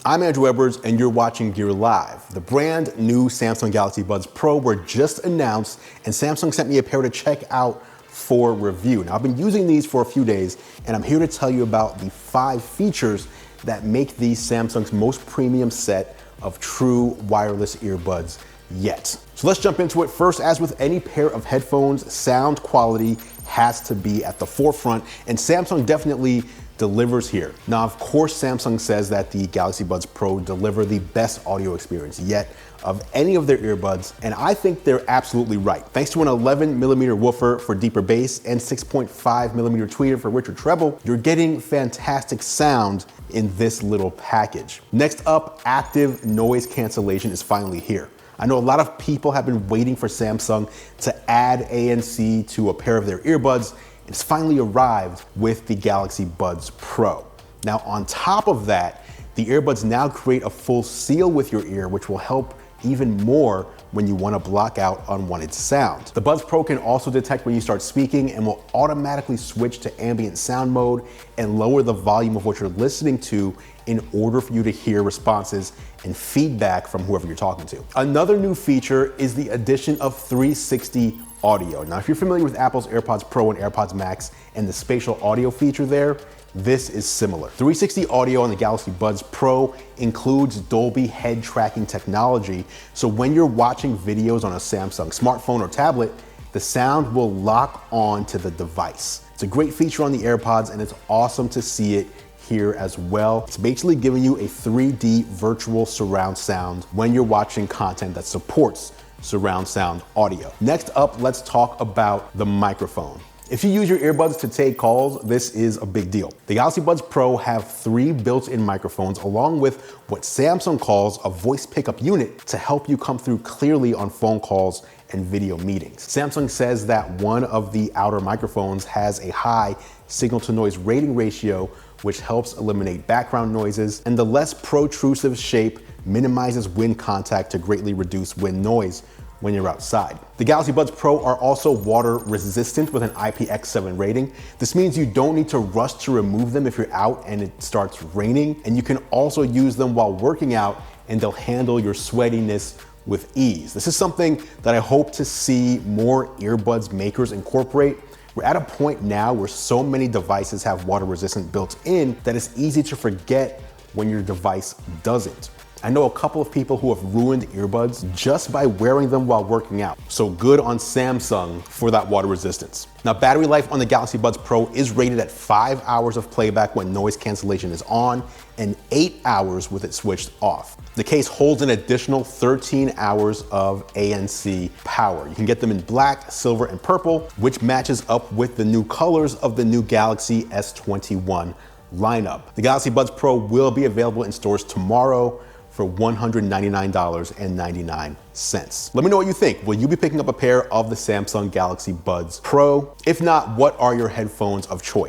I'm Andrew Edwards, and you're watching Gear Live. The brand new Samsung Galaxy Buds Pro were just announced, and Samsung sent me a pair to check out for review. Now, I've been using these for a few days, and I'm here to tell you about the 5 features that make these Samsung's most premium set of true wireless earbuds yet. So let's jump into it. First, as with any pair of headphones, sound quality has to be at the forefront, and Samsung definitely delivers here. Now, of course, Samsung says that the Galaxy Buds Pro deliver the best audio experience yet of any of their earbuds, and I think they're absolutely right. Thanks to an 11mm woofer for deeper bass and 6.5mm tweeter for richer treble, you're getting fantastic sound in this little package. Next up, active noise cancellation is finally here. I know a lot of people have been waiting for Samsung to add ANC to a pair of their earbuds. It's finally arrived with the Galaxy Buds Pro. Now, on top of that, the earbuds now create a full seal with your ear, which will help even more when you want to block out unwanted sound. The Buds Pro can also detect when you start speaking and will automatically switch to ambient sound mode and lower the volume of what you're listening to in order for you to hear responses and feedback from whoever you're talking to. Another new feature is the addition of 360 audio. Now, if you're familiar with Apple's AirPods Pro and AirPods Max and the spatial audio feature there, this is similar. 360 audio on the Galaxy Buds Pro includes Dolby head tracking technology, so when you're watching videos on a Samsung smartphone or tablet, the sound will lock on to the device. It's a great feature on the AirPods, and it's awesome to see it here as well. It's basically giving you a 3D virtual surround sound when you're watching content that supports surround sound audio. Next up, let's talk about the microphone. If you use your earbuds to take calls, this is a big deal. The Galaxy Buds Pro have 3 built-in microphones along with what Samsung calls a voice pickup unit to help you come through clearly on phone calls and video meetings. Samsung says that one of the outer microphones has a high signal-to-noise rating ratio, which helps eliminate background noises, and the less protrusive shape minimizes wind contact to greatly reduce wind noise when you're outside. The Galaxy Buds Pro are also water resistant with an IPX7 rating. This means you don't need to rush to remove them if you're out and it starts raining, and you can also use them while working out and they'll handle your sweatiness with ease. This is something that I hope to see more earbuds makers incorporate. We're at a point now where so many devices have water resistant built in that it's easy to forget when your device doesn't. I know a couple of people who have ruined earbuds just by wearing them while working out. So good on Samsung for that water resistance. Now, battery life on the Galaxy Buds Pro is rated at 5 hours of playback when noise cancellation is on and 8 hours with it switched off. The case holds an additional 13 hours of ANC power. You can get them in black, silver, and purple, which matches up with the new colors of the new Galaxy S21 lineup. The Galaxy Buds Pro will be available in stores tomorrow for $199.99. Let me know what you think. Will you be picking up a pair of the Samsung Galaxy Buds Pro? If not, what are your headphones of choice?